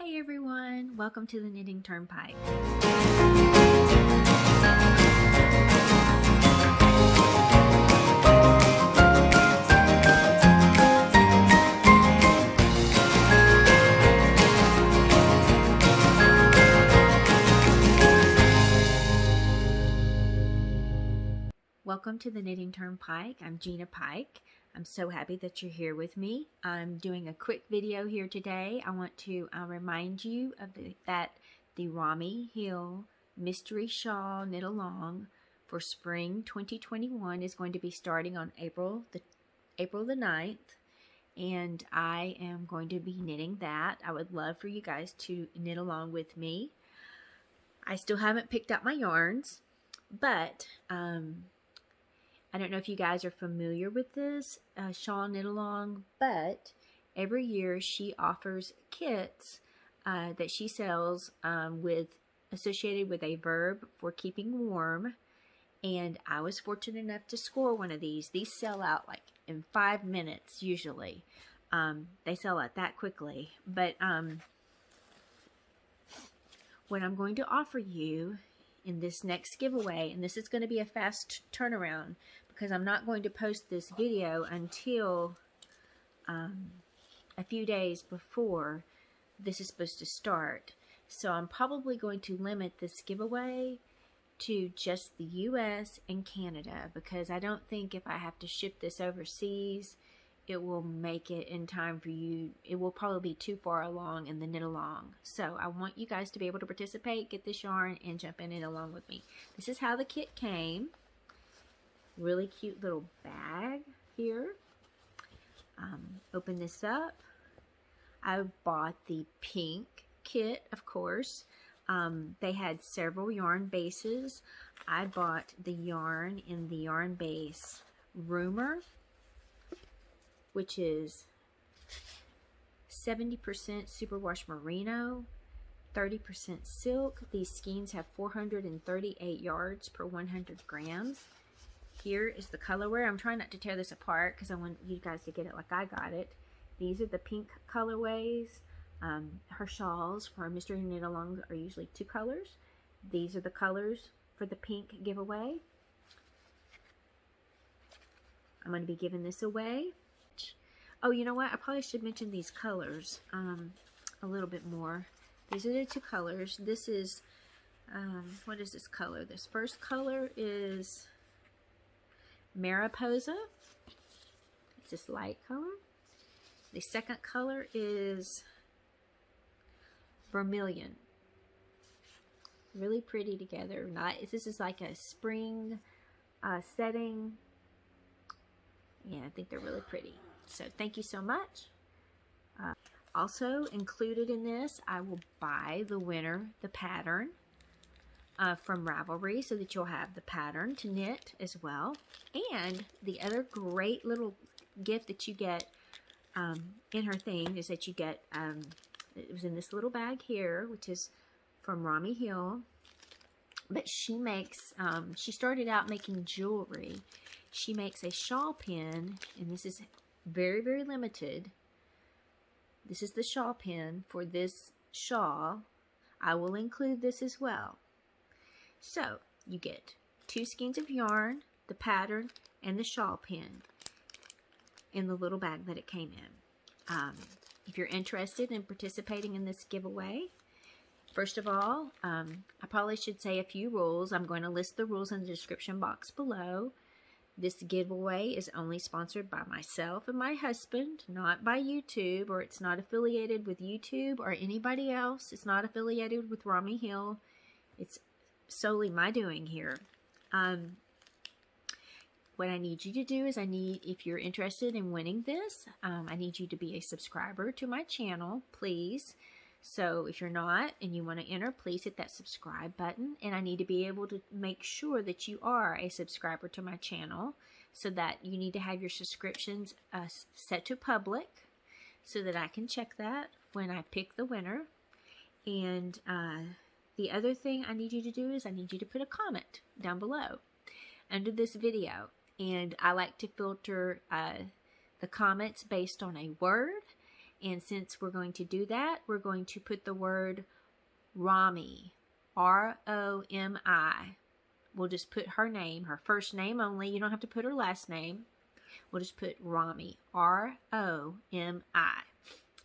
Hi everyone, welcome to the Knitting Turnpike. Welcome to the Knitting Turnpike. I'm Gina Pike. I'm so happy that you're here with me. I'm doing a quick video here today. I want to remind you of that the Romi Hill Mystery Shawl Knit Along for Spring 2021 is going to be starting on April the 9th. And I am going to be knitting that. I would love for you guys to knit along with me. I still haven't picked out my yarns, but I don't know if you guys are familiar with this Shawl Knit Along, but every year she offers kits that she sells associated with a verb for keeping warm. And I was fortunate enough to score one of these. These sell out like in 5 minutes usually. They sell out that quickly. But what I'm going to offer you in this next giveaway, and this is going to be a fast turnaround because I'm not going to post this video until a few days before this is supposed to start. So I'm probably going to limit this giveaway to just the U.S. and Canada because I don't think if I have to ship this overseas, it will make it in time for you. It will probably be too far along in the knit along. So I want you guys to be able to participate, get this yarn, and jump in it along with me. This is how the kit came. Really cute little bag here. Open this up. I bought the pink kit, of course. They had several yarn bases. I bought the yarn in the yarn base Rumor, which is 70% superwash merino, 30% silk. These skeins have 438 yards per 100 grams. Here is the colorway. I'm trying not to tear this apart because I want you guys to get it like I got it. These are the pink colorways. Her shawls for Mystery Knit Along are usually 2 colors. These are the colors for the pink giveaway. I'm going to be giving this away. Oh, you know what? I probably should mention these colors a little bit more. These are the 2 colors. This is, what is this color? This first color is Mariposa. It's this light color. The second color is Vermilion. Really pretty together. This is like a spring setting. Yeah, I think they're really pretty. So thank you so much. Also included in this, I will buy the winner the pattern from Ravelry so that you'll have the pattern to knit as well. And the other great little gift that you get in her thing is that you get, it was in this little bag here, which is from Romi Hill. But she makes, she started out making jewelry. She makes a shawl pin, and this is very, very limited. This is the shawl pin for this shawl. I will include this as well. So you get 2 skeins of yarn, the pattern, and the shawl pin in the little bag that it came in. If you're interested in participating in this giveaway, first of all, I probably should say a few rules. I'm going to list the rules in the description box below. This giveaway is only sponsored by myself and my husband, not by YouTube, or it's not affiliated with YouTube or anybody else. It's not affiliated with Romi Hill. It's solely my doing here. What I need you to do is if you're interested in winning this, I need you to be a subscriber to my channel, please. So if you're not and you want to enter, please hit that subscribe button. And I need to be able to make sure that you are a subscriber to my channel, so that you need to have your subscriptions set to public so that I can check that when I pick the winner. And the other thing I need you to do is I need you to put a comment down below under this video. And I like to filter the comments based on a word And since we're going to do that, we're going to put the word Romi, R-O-M-I. We'll just put her name, her first name only. You don't have to put her last name. We'll just put Romi, R-O-M-I.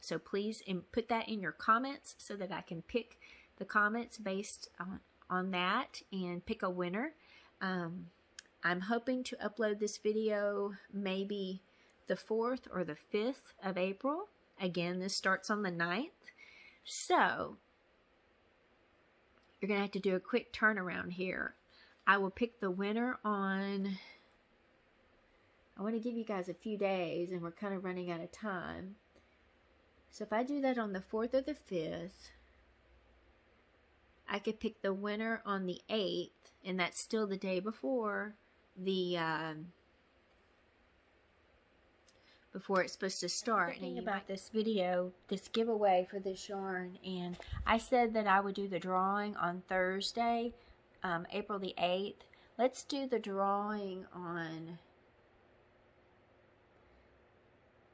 So please put that in your comments so that I can pick the comments based on that and pick a winner. I'm hoping to upload this video maybe the 4th or the 5th of April. Again, this starts on the 9th. So you're going to have to do a quick turnaround here. I will pick the winner on, I want to give you guys a few days and we're kind of running out of time. So if I do that on the 4th or the 5th, I could pick the winner on the 8th, and that's still the day before before it's supposed to start. Thinking about this video, this giveaway for this yarn, and I said that I would do the drawing on Thursday, April the 8th. Let's do the drawing on,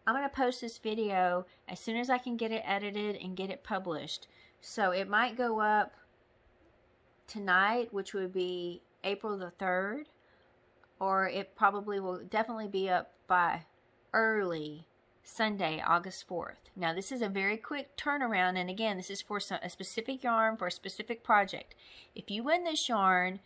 I'm going to post this video as soon as I can get it edited and get it published. So it might go up tonight, which would be April the 3rd, or it probably will definitely be up by early Sunday, August 4th. Now this is a very quick turnaround, and again, this is for a specific yarn for a specific project. If you win this yarn,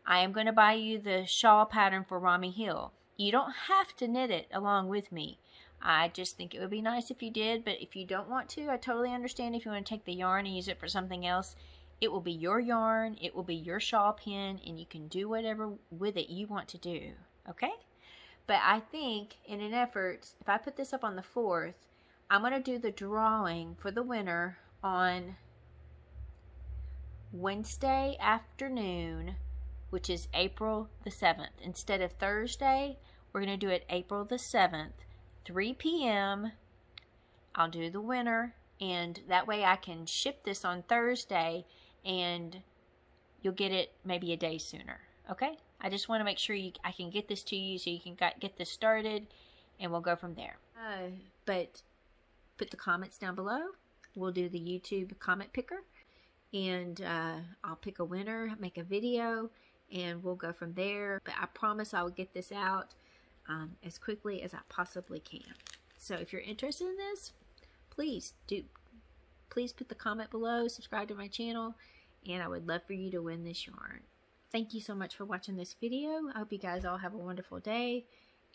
I am going to buy you the shawl pattern for Romi Hill. You don't have to knit it along with me. I just think it would be nice if you did, but if you don't want to, I totally understand if you want to take the yarn and use it for something else. It will be your yarn, it will be your shawl pin, and you can do whatever with it you want to do, okay? But I think in an effort, if I put this up on the 4th, I'm going to do the drawing for the winner on Wednesday afternoon, which is April the 7th. Instead of Thursday, we're going to do it April the 7th, 3 p.m. I'll do the winner, and that way I can ship this on Thursday, and you'll get it maybe a day sooner, okay? I just want to make sure I can get this to you so you can get this started, and we'll go from there. But put the comments down below. We'll do the YouTube comment picker, and I'll pick a winner, make a video, and we'll go from there. But I promise I will get this out as quickly as I possibly can. So if you're interested in this, please put the comment below, subscribe to my channel, and I would love for you to win this yarn. Thank you so much for watching this video. I hope you guys all have a wonderful day,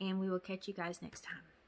and we will catch you guys next time.